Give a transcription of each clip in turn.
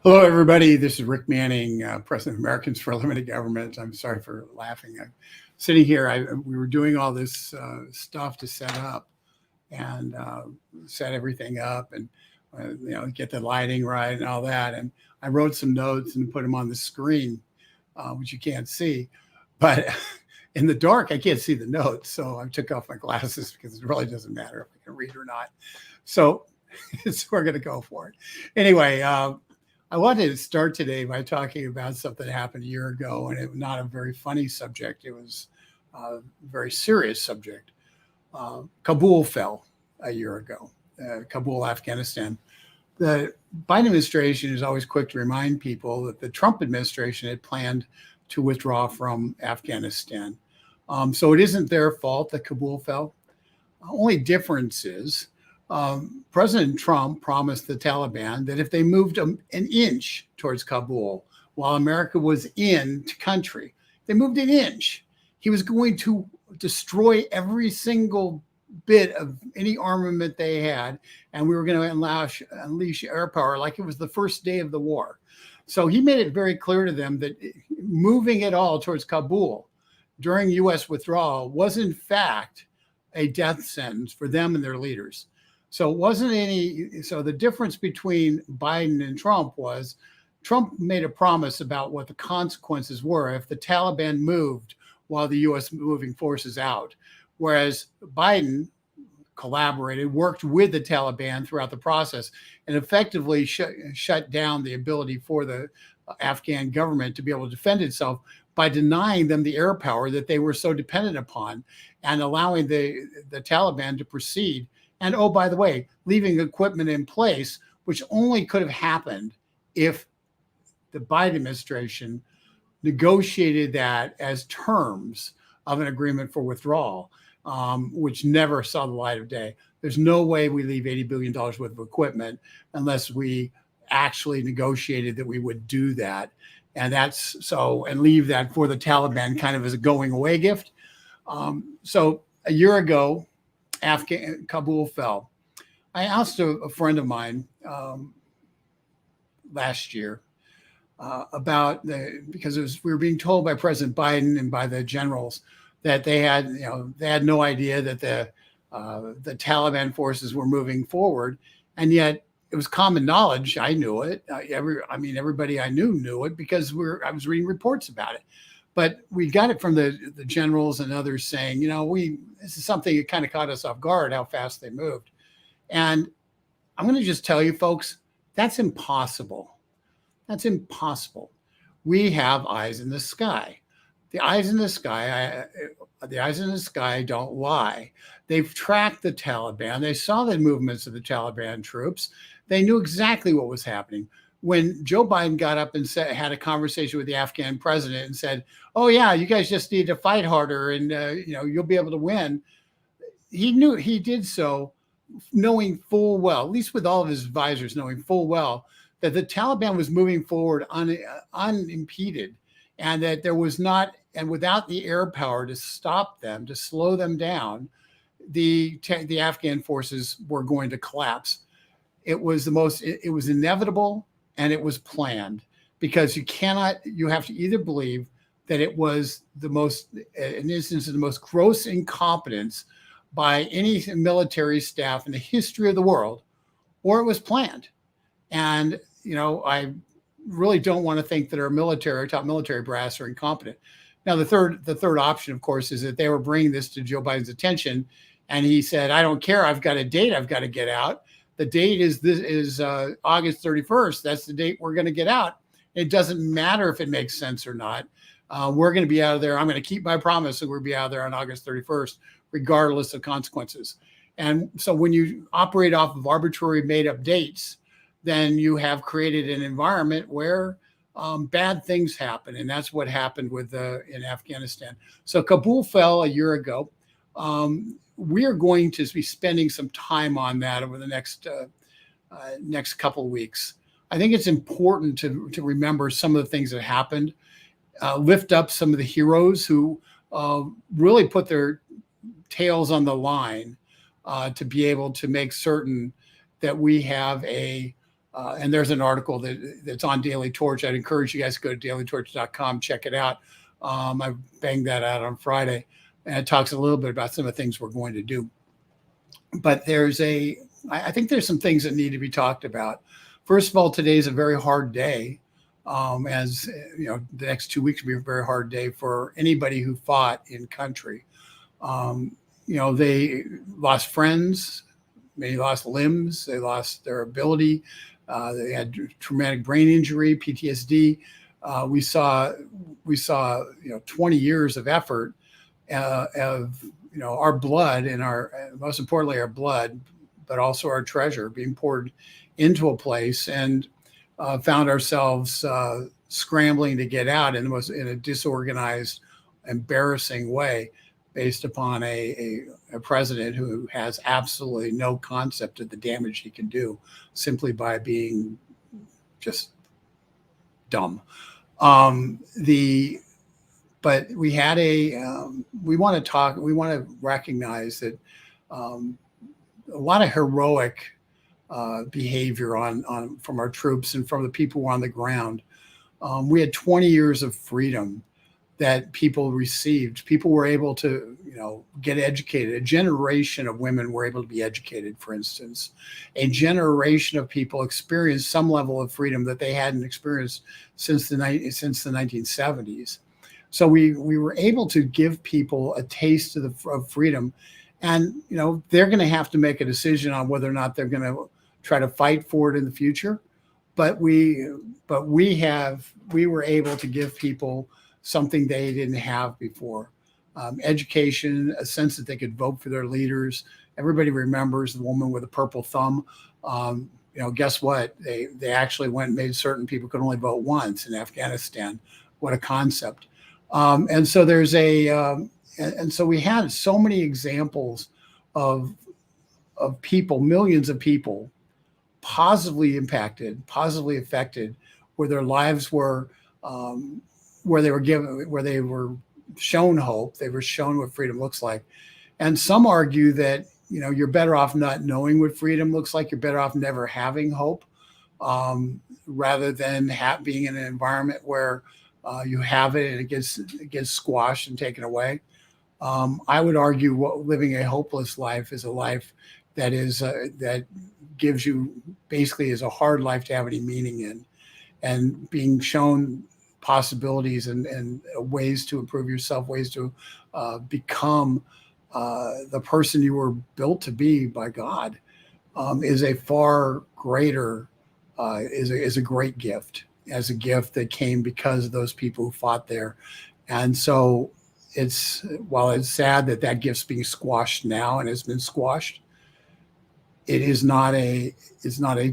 Hello, everybody. This is Rick Manning, President of Americans for Limited Government. I'm sorry for laughing. I'm sitting here. We were doing all this stuff to set up and set everything up and get the lighting right and all that. And I wrote some notes and put them on the screen, which you can't see. But in the dark, I can't see the notes. So I took off my glasses because it really doesn't matter if I can read or not. So we're going to go for it. Anyway, I wanted to start today by talking about something that happened a year ago, and it was not a very funny subject. It was a very serious subject. Kabul fell a year ago, Kabul, Afghanistan. The Biden administration is always quick to remind people that the Trump administration had planned to withdraw from Afghanistan. So it isn't their fault that Kabul fell. Only difference is President Trump promised the Taliban that if they moved an inch towards Kabul while America was in the country, they moved an inch, he was going to destroy every single bit of any armament they had, and we were going to unleash air power like it was the first day of the war. So he made it very clear to them that moving at all towards Kabul during U.S. withdrawal was in fact a death sentence for them and their leaders. So it wasn't any. So the difference between Biden and Trump was Trump made a promise about what the consequences were if the Taliban moved while the U.S. moving forces out, whereas Biden collaborated, worked with the Taliban throughout the process, and effectively shut down the ability for the Afghan government to be able to defend itself by denying them the air power that they were so dependent upon and allowing the Taliban to proceed. And oh, by the way, leaving equipment in place, which only could have happened if the Biden administration negotiated that as terms of an agreement for withdrawal, which never saw the light of day. There's no way we leave $80 billion worth of equipment unless we actually negotiated that we would do that. And and leave that for the Taliban kind of as a going away gift. So a year ago, Kabul fell. I asked a friend of mine last year about because we were being told by President Biden and by the generals that they had no idea that the Taliban forces were moving forward, and yet it was common knowledge. I knew it. Everybody I knew it because I was reading reports about it. But we got it from the generals and others saying, this is something that kind of caught us off guard, how fast they moved. And I'm going to just tell you, folks, that's impossible. That's impossible. We have eyes in the sky. The eyes in the sky don't lie. They've tracked the Taliban. They saw the movements of the Taliban troops. They knew exactly what was happening. When Joe Biden got up and had a conversation with the Afghan president and said, "Oh yeah, you guys just need to fight harder, and you'll be able to win," he did so, knowing full well, at least with all of his advisors, knowing full well that the Taliban was moving forward unimpeded, and that there was not, and without the air power to stop them, to slow them down, the Afghan forces were going to collapse. It was inevitable. And it was planned, because you have to either believe that it was an instance of the most gross incompetence by any military staff in the history of the world, or it was planned. And, I really don't want to think that our top military brass are incompetent. Now, the third option, of course, is that they were bringing this to Joe Biden's attention, and he said, "I don't care. I've got a date. I've got to get out. The date is August 31st. That's the date we're going to get out. It doesn't matter if it makes sense or not. We're going to be out of there. I'm going to keep my promise that we'll be out of there on August 31st, regardless of consequences." And so when you operate off of arbitrary made-up dates, then you have created an environment where bad things happen. And that's what happened in Afghanistan. So Kabul fell a year ago. We are going to be spending some time on that over the next couple of weeks. I think it's important to remember some of the things that happened, lift up some of the heroes who really put their tails on the line to be able to make certain that we have a And there's an article that's on Daily Torch. I'd encourage you guys to go to dailytorch.com, check it out. I banged that out on Friday, and it talks a little bit about some of the things we're going to do. But I think there's some things that need to be talked about. First of all, today's a very hard day. As you know, the next 2 weeks will be a very hard day for anybody who fought in country. They lost friends, many lost limbs, they lost their ability. They had traumatic brain injury, PTSD. We saw 20 years of effort of our blood and most importantly our blood, but also our treasure being poured into a place, and found ourselves scrambling to get out in a disorganized, embarrassing way, based upon a president who has absolutely no concept of the damage he can do simply by being just dumb. But we had we want to recognize that a lot of heroic behavior from our troops and from the people who were on the ground. We had 20 years of freedom that people received. People were able to, get educated. A generation of women were able to be educated, for instance. A generation of people experienced some level of freedom that they hadn't experienced since the 1970s. So we were able to give people a taste of freedom, and they're going to have to make a decision on whether or not they're going to try to fight for it in the future. But we were able to give people something they didn't have before. Education, a sense that they could vote for their leaders. Everybody remembers the woman with a purple thumb. Guess what? They actually went and made certain people could only vote once in Afghanistan. What a concept. And so we had so many examples of people, millions of people, positively impacted, positively affected, where their lives were, where they were shown hope, they were shown what freedom looks like. And some argue that, you're better off not knowing what freedom looks like. You're better off never having hope, rather than being in an environment where you have it and it gets squashed and taken away. I would argue living a hopeless life is a life that gives you, basically, is a hard life to have any meaning in, and being shown possibilities and ways to improve yourself, ways to become the person you were built to be by God, is a far greater, is a great gift, as a gift that came because of those people who fought there. And so while it's sad that gift's being squashed now and has been squashed, it's not a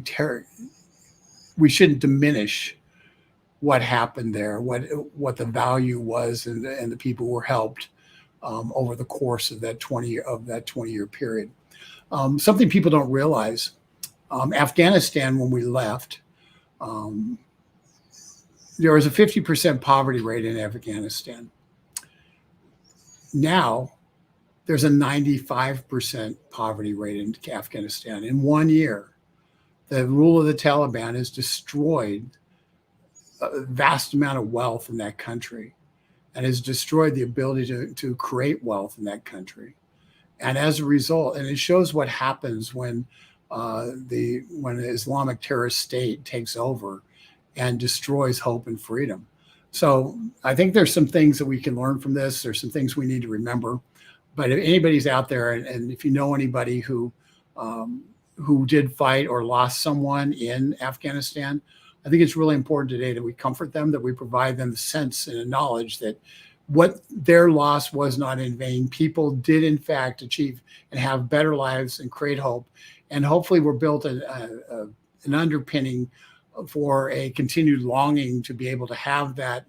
terror. We shouldn't diminish what happened there, what the value was, and the people who were helped over the course of that 20-year period. Something people don't realize: Afghanistan, when we left, there was a 50% poverty rate in Afghanistan. Now there's a 95% poverty rate in Afghanistan. In 1 year, the rule of the Taliban has destroyed a vast amount of wealth in that country, and has destroyed the ability to create wealth in that country. And as a result, and it shows what happens when the Islamic terrorist state takes over and destroys hope and freedom. So I think there's some things that we can learn from this. There's some things we need to remember. But if anybody's out there, and if you know anybody who did fight or lost someone in Afghanistan, I think it's really important today that we comfort them, that we provide them the sense and the knowledge that what their loss was not in vain. People did, in fact, achieve and have better lives and create hope. And hopefully we're built an underpinning for a continued longing to be able to have that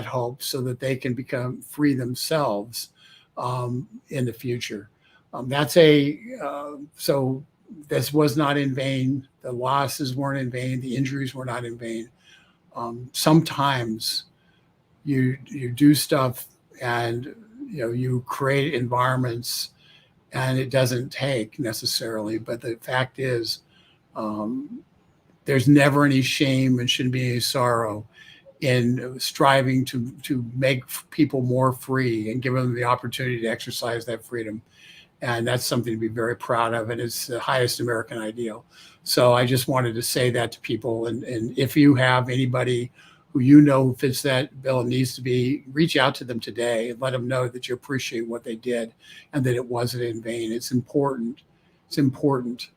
hope, so that they can become free themselves in the future. So this was not in vain. The losses weren't in vain. The injuries were not in vain. Sometimes you do stuff, and you create environments, and it doesn't take necessarily. But the fact is, there's never any shame and shouldn't be any sorrow in striving to make people more free and give them the opportunity to exercise that freedom. And that's something to be very proud of. And it's the highest American ideal. So I just wanted to say that to people. And if you have anybody who you know who fits that bill and needs to be, reach out to them today and let them know that you appreciate what they did and that it wasn't in vain. It's important. It's important.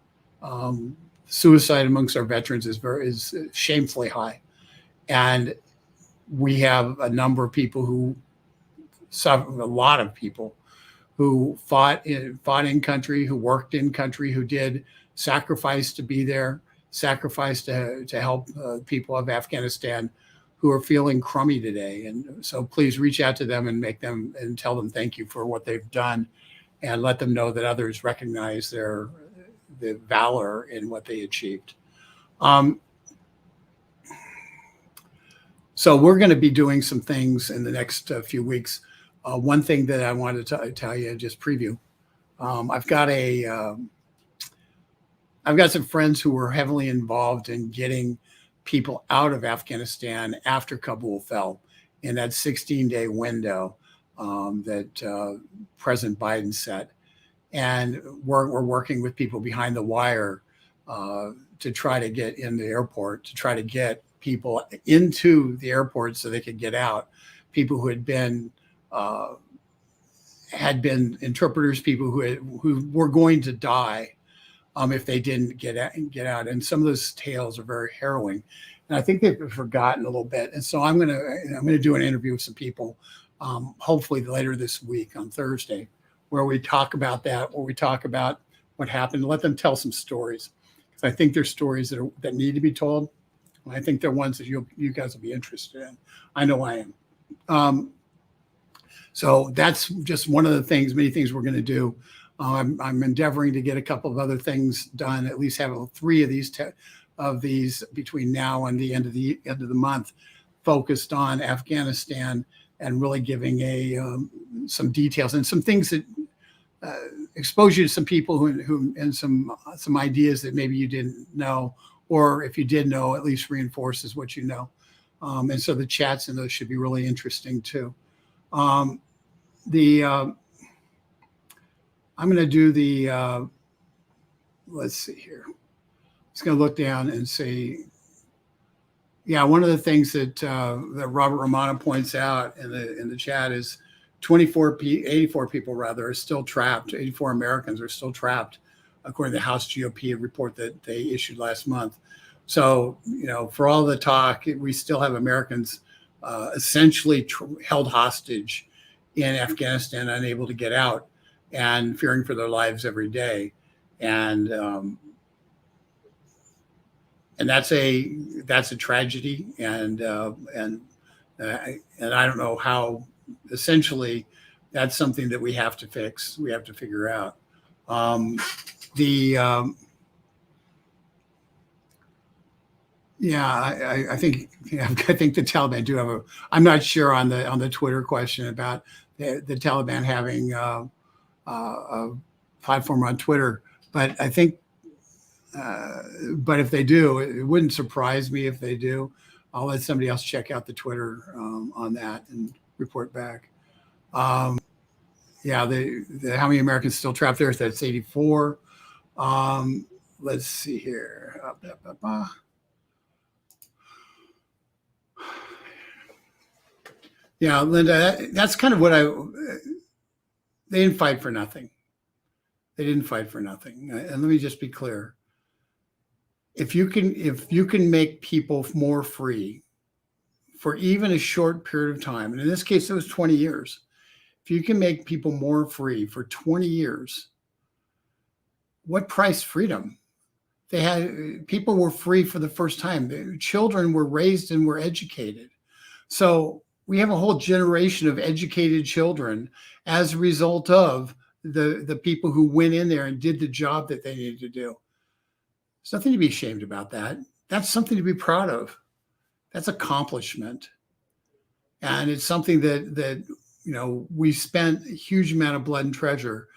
Suicide amongst our veterans is shamefully high. And we have a number of people who suffer, a lot of people who fought in country, who worked in country, who did sacrifice to be there, sacrifice to help people of Afghanistan who are feeling crummy today. And so please reach out to them and make them and tell them thank you for what they've done, and let them know that others recognize the valor in what they achieved. So we're going to be doing some things in the next few weeks. One thing that I wanted to tell you, just preview. I've got some friends who were heavily involved in getting people out of Afghanistan after Kabul fell, in that 16-day window that President Biden set. And we're working with people behind the wire to try to get in the airport, to try to get people into the airport so they could get out. People who had been interpreters, people who were going to die if they didn't get out. And some of those tales are very harrowing, and I think they've forgotten a little bit. And so I'm gonna do an interview with some people, hopefully later this week on Thursday, where we talk about that, where we talk about what happened, let them tell some stories, because I think there's stories that need to be told. And I think they're ones that you guys will be interested in. I know I am. So that's just one of the things, many things we're going to do. I'm endeavoring to get a couple of other things done, at least have 3 of these between now and the end of the month, focused on Afghanistan, and really giving some details and some things that expose you to some people who and some ideas that maybe you didn't know, or if you did know, at least reinforces what you know. And so the chats in those should be really interesting too. I'm going to do the, let's see here. Just going to look down and see. Yeah, one of the things that Robert Romano points out in the chat is 84 people rather are still trapped. 84 Americans are still trapped, according to the House GOP report that they issued last month. So, for all the talk, we still have Americans essentially held hostage in Afghanistan, unable to get out, and fearing for their lives every day. And that's a tragedy. And I don't know how. Essentially, that's something that we have to fix. We have to figure out. I think the Taliban do have I'm not sure on the Twitter question about the Taliban having a platform on Twitter, but I think, but if they do, it wouldn't surprise me if they do. I'll let somebody else check out the Twitter on that and report back. How many Americans still trapped there? That's 84. Let's see here. Yeah, Linda, that's kind of what they didn't fight for nothing. They didn't fight for nothing. And let me just be clear. If you can make people more free for even a short period of time, and in this case, it was 20 years. If you can make people more free for 20 years, what price freedom? People were free for the first time. Children were raised and were educated. So we have a whole generation of educated children as a result of the people who went in there and did the job that they needed to do. There's nothing to be ashamed about that. That's something to be proud of. That's accomplishment. And it's something that we spent a huge amount of blood and treasure,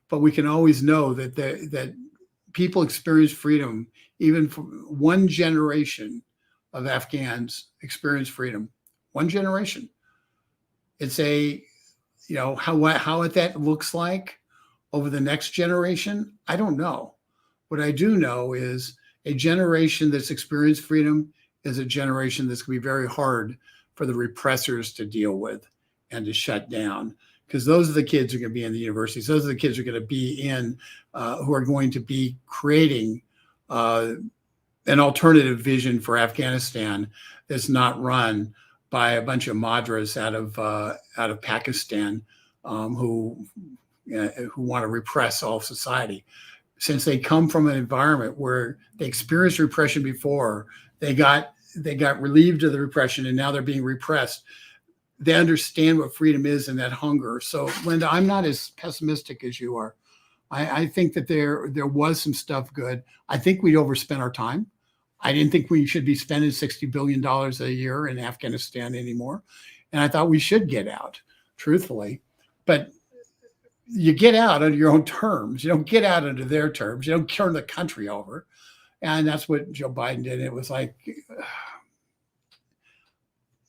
but we can always know that people experience freedom. Even for one generation of Afghans experience freedom. One generation. It's a, how that looks like over the next generation, I don't know. What I do know is a generation that's experienced freedom is a generation that's going to be very hard for the repressors to deal with and to shut down, because those are the kids who are going to be in the universities. Those are the kids who are going to be in, who are going to be creating an alternative vision for Afghanistan that's not run by a bunch of madras out of Pakistan, who want to repress all society. Since they come from an environment where they experienced repression before, they got relieved of the repression, and now they're being repressed. They understand what freedom is and that hunger. So, Linda, I'm not as pessimistic as you are. I think that there was some stuff good. I think we overspent our time. I didn't think we should be spending $60 billion a year in Afghanistan anymore. And I thought we should get out, truthfully. But you get out under your own terms. You don't get out under their terms. You don't turn the country over. And that's what Joe Biden did. It was like,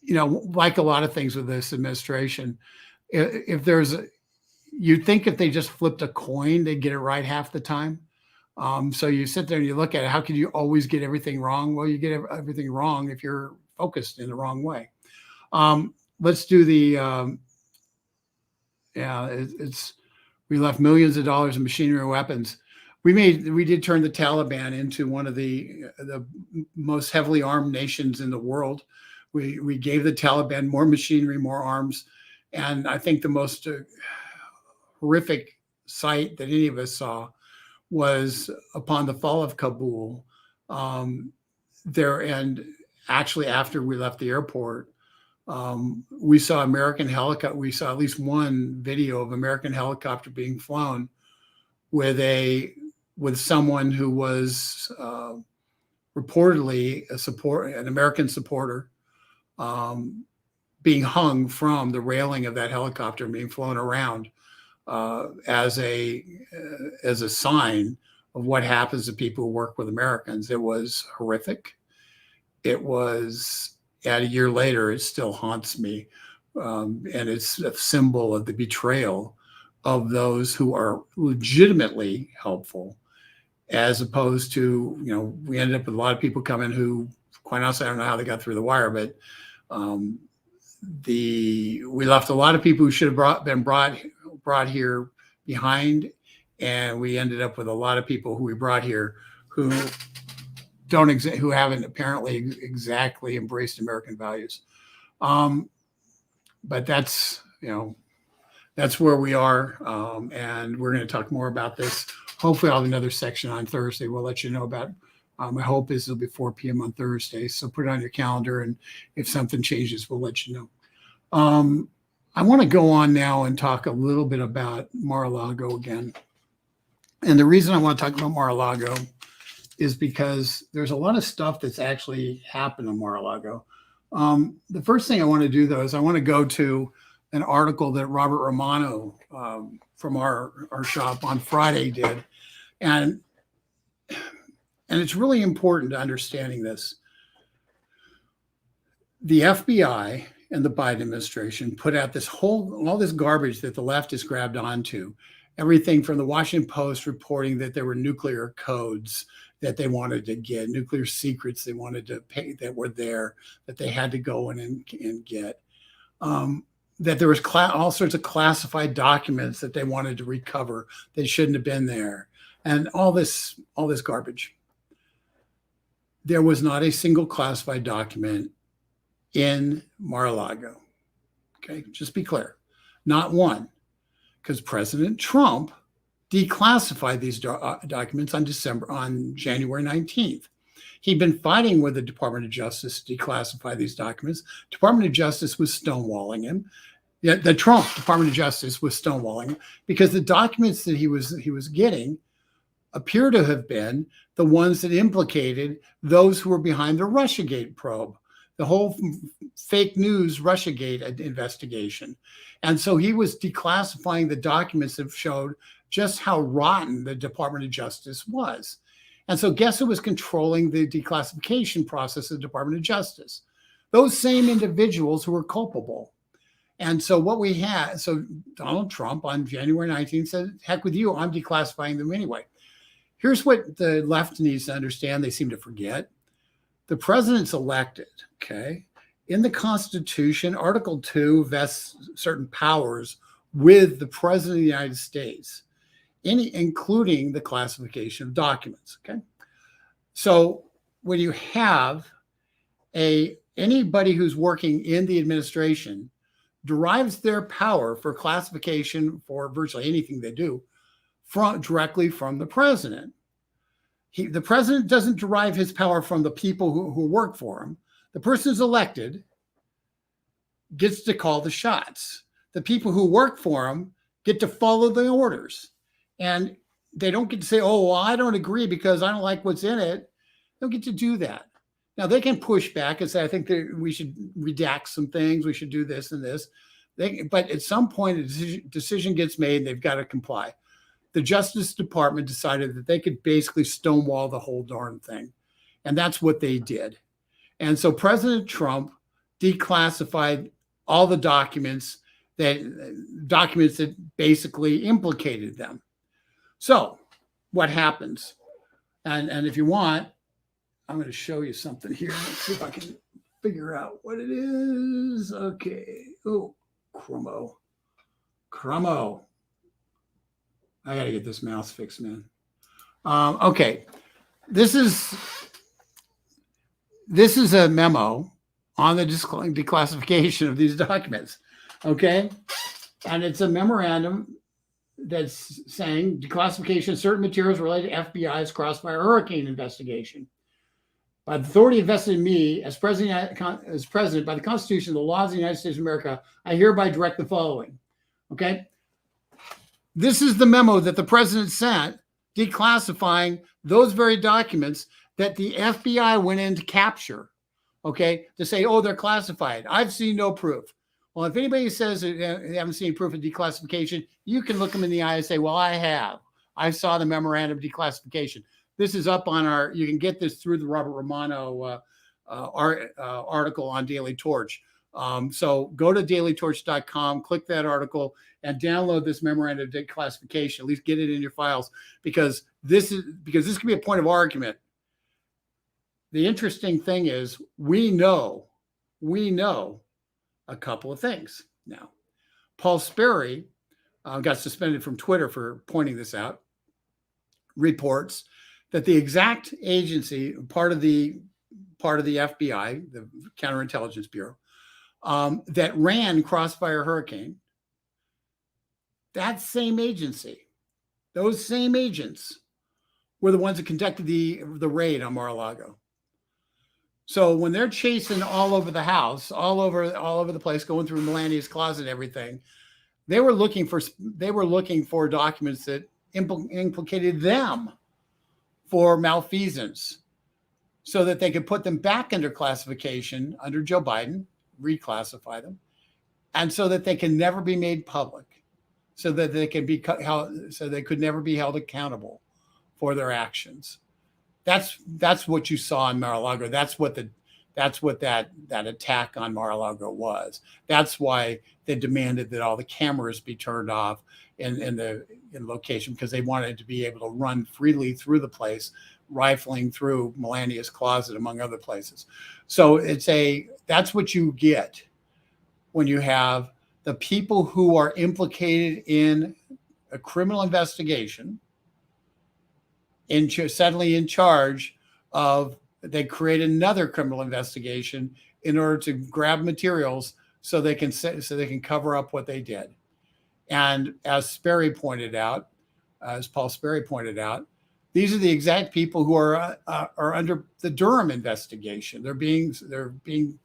like a lot of things with this administration, you'd think if they just flipped a coin, they'd get it right half the time. So you sit there and you look at it. How can you always get everything wrong? Well, you get everything wrong if you're focused in the wrong way. Let's do the, we left millions of dollars in machinery and weapons. We did turn the Taliban into one of the most heavily armed nations in the world. We gave the Taliban more machinery, more arms. And I think the most horrific sight that any of us saw was upon the fall of Kabul. And actually after we left the airport, we saw American helicopter. We saw at least one video of American helicopter being flown with someone who was reportedly an American supporter, being hung from the railing of that helicopter and being flown around as a sign of what happens to people who work with Americans. It was horrific. It was. And a year later, it still haunts me. And it's a symbol of the betrayal of those who are legitimately helpful, as opposed to, we ended up with a lot of people coming who, quite honestly, I don't know how they got through the wire, but we left a lot of people who should have been brought here behind. And we ended up with a lot of people who we brought here who haven't apparently exactly embraced American values. But that's where we are. And we're going to talk more about this. Hopefully I'll have another section on Thursday. We'll let you know about, my hope is it'll be 4 p.m. on Thursday. So put it on your calendar. And if something changes, we'll let you know. I want to go on now and talk a little bit about Mar-a-Lago again. And the reason I want to talk about Mar-a-Lago is because there's a lot of stuff that's actually happened in Mar-a-Lago. The first thing I want to do, though, is I want to go to an article that Robert Romano from our shop on Friday did. And it's really important to understanding this. The FBI and the Biden administration put out all this garbage that the left has grabbed onto. Everything from the Washington Post reporting that there were nuclear codes that they wanted to get, nuclear secrets they wanted to pay that were there, that they had to go in and get. That there was all sorts of classified documents that they wanted to recover that shouldn't have been there, and all this garbage. There was not a single classified document in Mar-a-Lago. Okay, just be clear, not one, because President Trump declassified these documents on January 19th. He'd been fighting with the Department of Justice to declassify these documents. Department of Justice was stonewalling him. Yeah, the Trump Department of Justice was stonewalling him because the documents that he was getting appear to have been the ones that implicated those who were behind the Russiagate probe, the whole fake news Russiagate investigation. And so he was declassifying the documents that showed just how rotten the Department of Justice was. And so guess who was controlling the declassification process of the Department of Justice? Those same individuals who were culpable. And so what we had, so Donald Trump on January 19th said, heck with you, I'm declassifying them anyway. Here's what the left needs to understand. They seem to forget. The president's elected, okay? In the Constitution, Article 2 vests certain powers with the president of the United States, including the classification of documents, okay? So when you have anybody who's working in the administration derives their power for classification for virtually anything they do directly from the president. The president doesn't derive his power from the people who work for him. The person who's elected gets to call the shots. The people who work for him get to follow the orders. And they don't get to say, oh, well, I don't agree because I don't like what's in it. They don't get to do that. Now, they can push back and say, I think that we should redact some things. We should do this and this. But at some point, a decision gets made, and they've got to comply. The Justice Department decided that they could basically stonewall the whole darn thing. And that's what they did. And so President Trump declassified all the documents that basically implicated them. So what happens? And if you want, I'm going to show you something here. Let's see if I can figure out what it is. Okay. Oh, Chroma. I got to get this mouse fixed, man. Okay. This is a memo on the declassification of these documents. Okay. And it's a memorandum that's saying declassification of certain materials related to FBI's Crossfire Hurricane investigation. By the authority invested in me as president by the Constitution and the laws of the United States of America, I hereby direct the following. Okay. This is the memo that the president sent declassifying those very documents that the FBI went in to capture. Okay. To say, oh, they're classified. I've seen no proof. Well, if anybody says they haven't seen proof of declassification, you can look them in the eye and say, well, I have. I saw the memorandum of declassification. This is up on you can get this through the Robert Romano article on Daily Torch. So go to dailytorch.com, click that article, and download this memorandum of declassification. At least get it in your files, because this can be a point of argument. The interesting thing is we know a couple of things now. Paul Sperry got suspended from Twitter for pointing this out. Reports that the exact agency, part of the FBI, the Counterintelligence Bureau, that ran Crossfire Hurricane, that same agency, those same agents were the ones that conducted the raid on Mar-a-Lago. So when they're chasing all over the house, all over the place, going through Melania's closet and everything, they were looking for documents that implicated them for malfeasance, so that they could put them back under classification under Joe Biden, reclassify them, and so that they can never be made public, so that they can be so they could never be held accountable for their actions. That's what you saw in Mar-a-Lago. That's what that attack on Mar-a-Lago was. That's why they demanded that all the cameras be turned off in location, because they wanted to be able to run freely through the place, rifling through Melania's closet, among other places. So that's what you get when you have the people who are implicated in a criminal investigation suddenly in charge of, they create another criminal investigation in order to grab materials so they can cover up what they did. And as Paul Sperry pointed out, these are the exact people who are under the Durham investigation. They're being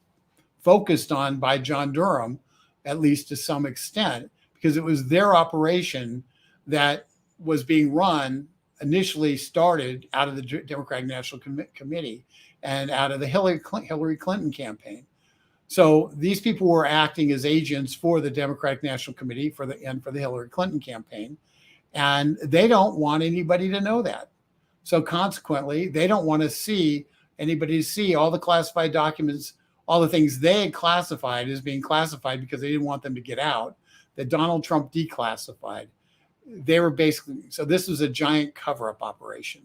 focused on by John Durham, at least to some extent, because it was their operation that was being run, initially started out of the Democratic National Committee and out of the Hillary Clinton campaign. So these people were acting as agents for the Democratic National Committee and for the Hillary Clinton campaign. And they don't want anybody to know that. So consequently, they don't want to see anybody see all the classified documents, all the things they had classified as being classified because they didn't want them to get out, that Donald Trump declassified. They were basically, so this was a giant cover-up operation.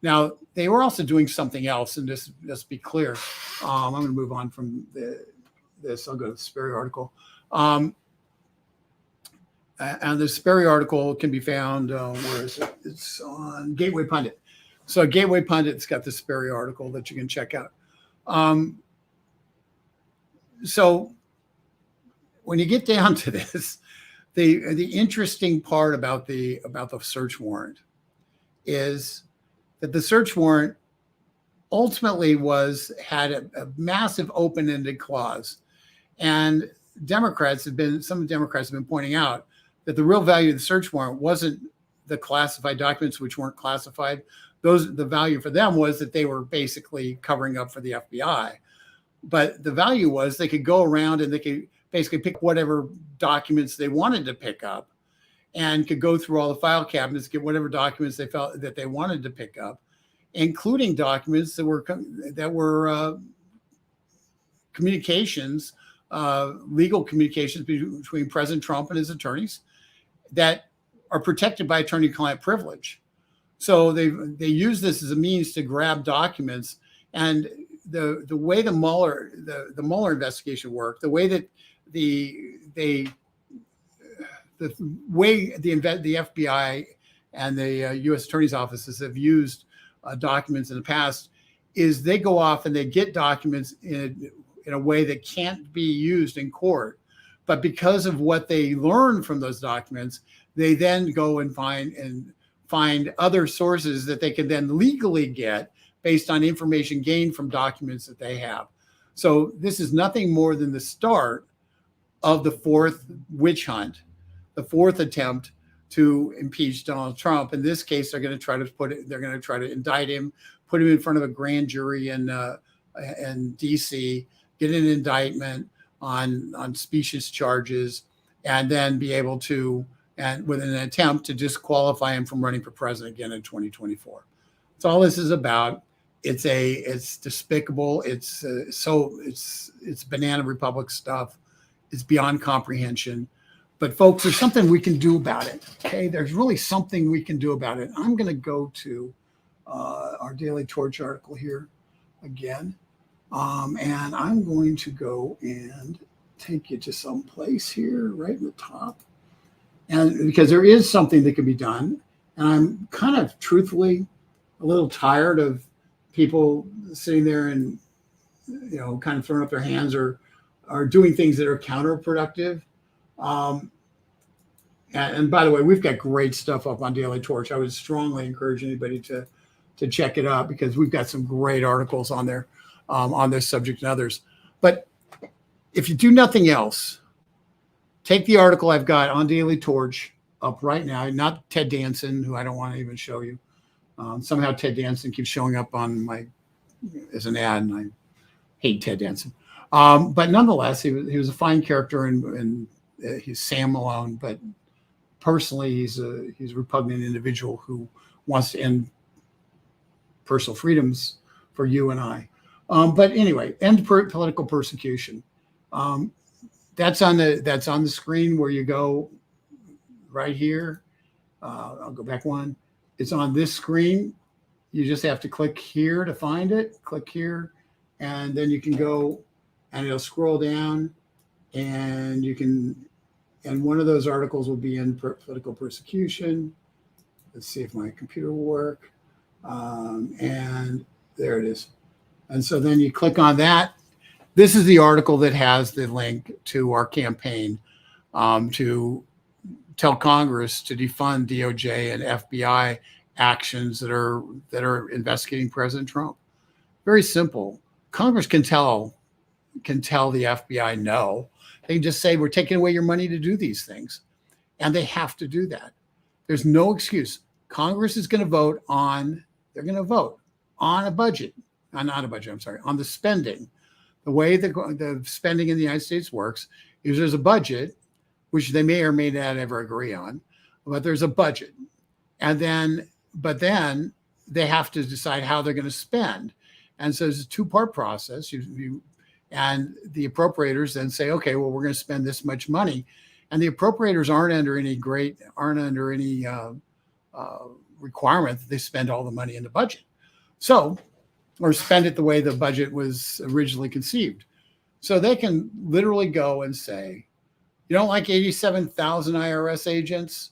Now, they were also doing something else, and let's be clear. I'm going to move on from this. I'll go to the Sperry article. And the Sperry article can be found, where is it? It's on Gateway Pundit. So Gateway Pundit's got the Sperry article that you can check out. So when you get down to this, the interesting part about the search warrant is that the search warrant ultimately had a massive open-ended clause. And some Democrats have been pointing out that the real value of the search warrant wasn't the classified documents, which weren't classified. The value for them was that they were basically covering up for the FBI. But the value was they could go around and they could basically pick whatever documents they wanted to pick up, and could go through all the file cabinets, get whatever documents they felt that they wanted to pick up, including documents that were communications, legal communications between President Trump and his attorneys that are protected by attorney-client privilege. So they use this as a means to grab documents. And the way the Mueller investigation worked, the way that the way the FBI and the U.S. attorney's offices have used documents in the past is they go off and they get documents in a way that can't be used in court. But because of what they learn from those documents, they then go and find other sources that they can then legally get based on information gained from documents that they have. So this is nothing more than the start of the fourth witch hunt, the fourth attempt to impeach Donald Trump. In this case, they're going to try to indict him, put him in front of a grand jury in DC, get an indictment on specious charges, and then be able to, and with an attempt to disqualify him from running for president again in 2024. That's all this is about. It's despicable. It's banana republic stuff. It's beyond comprehension. But folks, there's something we can do about it. Okay, there's really something we can do about it. I'm going to go to our Daily Torch article here again, and I'm going to go and take you to some place here right in the top, and because there is something that can be done, and I'm kind of truthfully a little tired of people sitting there and kind of throwing up their hands or doing things that are counterproductive. And by the way, we've got great stuff up on Daily Torch. I would strongly encourage anybody to check it out, because we've got some great articles on there on this subject and others. But if you do nothing else, take the article I've got on Daily Torch up right now, not Ted Danson, who I don't want to even show you. Somehow Ted Danson keeps showing up on as an ad, and I hate Ted Danson. But nonetheless, he was a fine character, and he's Sam Malone. But personally, he's a repugnant individual who wants to end personal freedoms for you and I. But anyway, end political persecution. That's on the screen where you go right here. I'll go back one. It's on this screen. You just have to click here to find it. Click here, and then you can go, and it'll scroll down, and you can, and one of those articles will be in political persecution. Let's see if my computer will work. And there it is. And so then you click on that. This is the article that has the link to our campaign to tell Congress to defund DOJ and FBI actions that are investigating President Trump. Very simple. Congress can tell the FBI no. They can just say, we're taking away your money to do these things. And they have to do that. There's no excuse. Congress is going to vote on a budget. Not a budget, I'm sorry, on the spending. The way the spending in the United States works is there's a budget, which they may or may not ever agree on. but there's a budget. But then they have to decide how they're going to spend. And so it's a two-part process. And the appropriators then say, okay, well, we're going to spend this much money. And the appropriators aren't under any requirement that they spend all the money in the budget. So, or spend it the way the budget was originally conceived. So they can literally go and say, you don't like 87,000 IRS agents?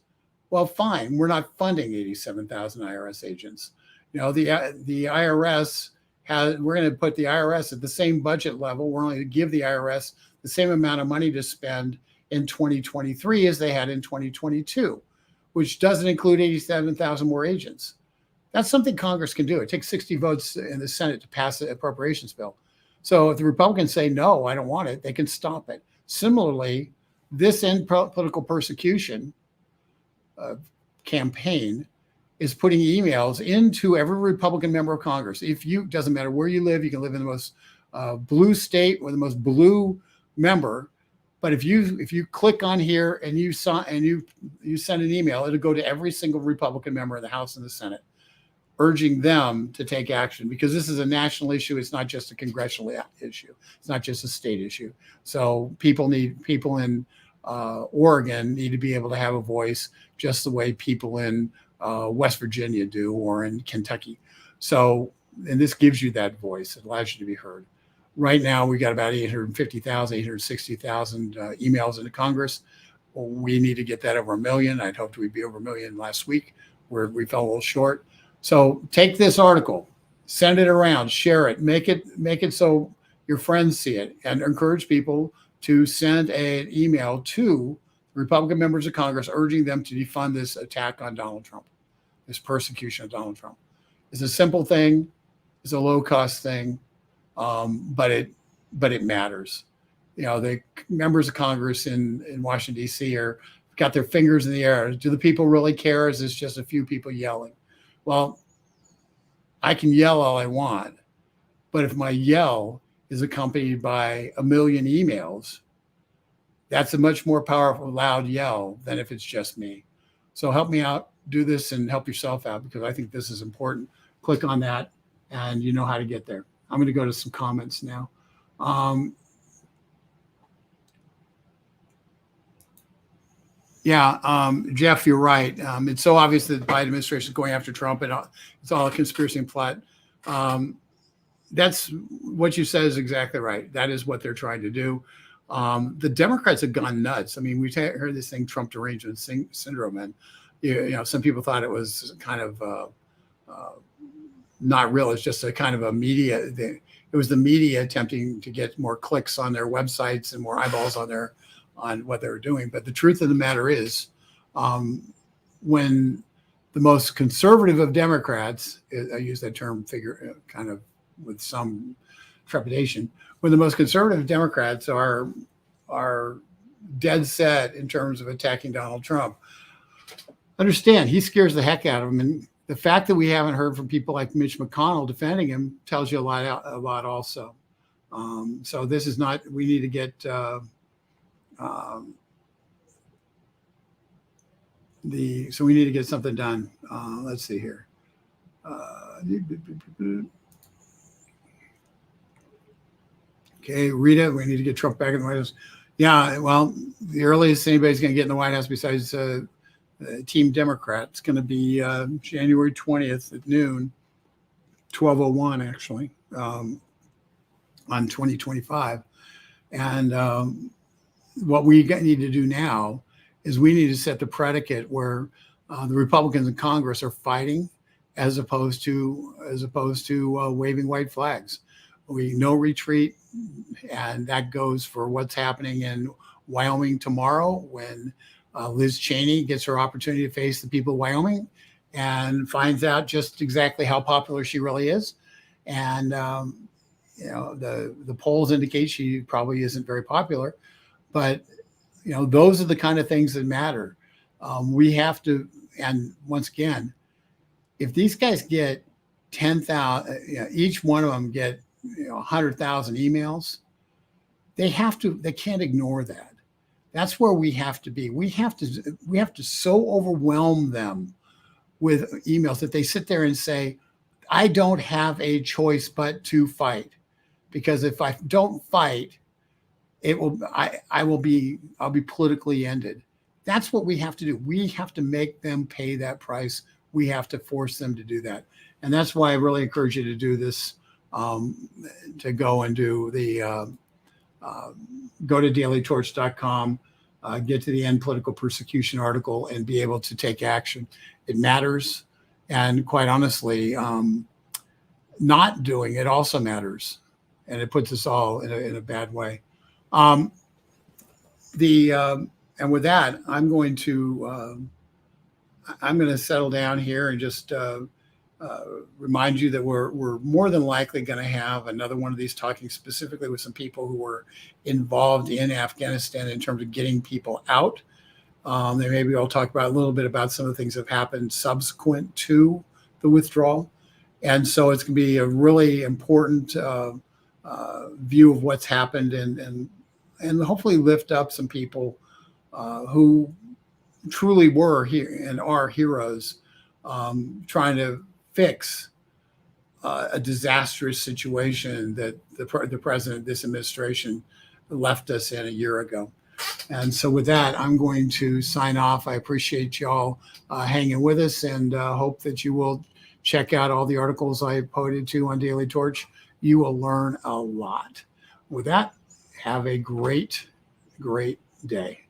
Well, fine. We're not funding 87,000 IRS agents. The IRS we're going to put the IRS at the same budget level. We're only going to give the IRS the same amount of money to spend in 2023 as they had in 2022, which doesn't include 87,000 more agents. That's something Congress can do. It takes 60 votes in the Senate to pass the appropriations bill. So if the Republicans say, no, I don't want it, they can stop it. Similarly, this end political persecution campaign is putting emails into every Republican member of Congress. Doesn't matter where you live, you can live in the most blue state or the most blue member. But if you click on here and you send an email, it'll go to every single Republican member of the House and the Senate, urging them to take action, because this is a national issue. It's not just a congressional issue. It's not just a state issue. So people in Oregon need to be able to have a voice just the way people in West Virginia do, or in Kentucky. So, and this gives you that voice. It allows you to be heard. Right now, we got about 850,000, 860,000 emails into Congress. We need to get that over 1 million. I'd hoped we'd be over 1 million last week, where we fell a little short. So take this article, send it around, share it, make it so your friends see it, and encourage people to send an email to Republican members of Congress urging them to defund this attack on Donald Trump, this persecution of Donald Trump. It's a simple thing. It's a low-cost thing, but it matters. The members of Congress in Washington, D.C. got their fingers in the air. Do the people really care, or is this just a few people yelling? Well, I can yell all I want, but if my yell is accompanied by 1 million emails, that's a much more powerful, loud yell than if it's just me. So help me out, do this, and help yourself out, because I think this is important. Click on that, and you know how to get there. I'm going to go to some comments now. Jeff, you're right. It's so obvious that the Biden administration is going after Trump, and it's all a conspiracy and plot. That's what you said is exactly right. That is what they're trying to do. The Democrats have gone nuts. I mean, we've heard this thing, Trump derangement syndrome, and some people thought it was kind of not real. It's just a kind of a media thing. It was the media attempting to get more clicks on their websites and more eyeballs on what they were doing. But the truth of the matter is, when the most conservative of Democrats, I use that term kind of with some trepidation, when the most conservative Democrats are dead set in terms of attacking Donald Trump, understand he scares the heck out of them. And the fact that we haven't heard from people like Mitch McConnell defending him tells you a lot also. So this is not, we need to get we need to get something done. Let's see here. Okay, Rita, we need to get Trump back in the White House. Yeah, well, the earliest anybody's going to get in the White House besides Team Democrat, it's going to be January 20th at noon, 12:01 actually, on 2025. And what we need to do now is we need to set the predicate where the Republicans in Congress are fighting, as opposed to waving white flags. No retreat, and that goes for what's happening in Wyoming tomorrow when Liz Cheney gets her opportunity to face the people of Wyoming and finds out just exactly how popular she really is. And the polls indicate she probably isn't very popular, but those are the kind of things that matter. We have to, and once again, if these guys get 10,000, each one of them get 100,000 emails, they can't ignore that. That's where we have to be. We have to so overwhelm them with emails that they sit there and say, I don't have a choice but to fight, because if I don't fight, I'll be politically ended. That's what we have to do. We have to make them pay that price. We have to force them to do that. And that's why I really encourage you to do this, to go and do the, go to dailytorch.com, get to the End Political Persecution article and be able to take action. It matters. And quite honestly, not doing it also matters. And it puts us all in a bad way. And with that, I'm going to settle down here and just remind you that we're more than likely going to have another one of these, talking specifically with some people who were involved in Afghanistan in terms of getting people out. And maybe I'll talk about a little bit about some of the things that have happened subsequent to the withdrawal. And so it's going to be a really important view of what's happened, and hopefully lift up some people who truly were here and are heroes, trying to fix a disastrous situation that the president, this administration, left us in a year ago. And so with that, I'm going to sign off. I appreciate y'all hanging with us, and hope that you will check out all the articles I posted to on Daily Torch. You will learn a lot. With that, have a great, great day.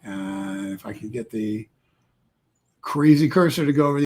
And if I can get the crazy cursor to go over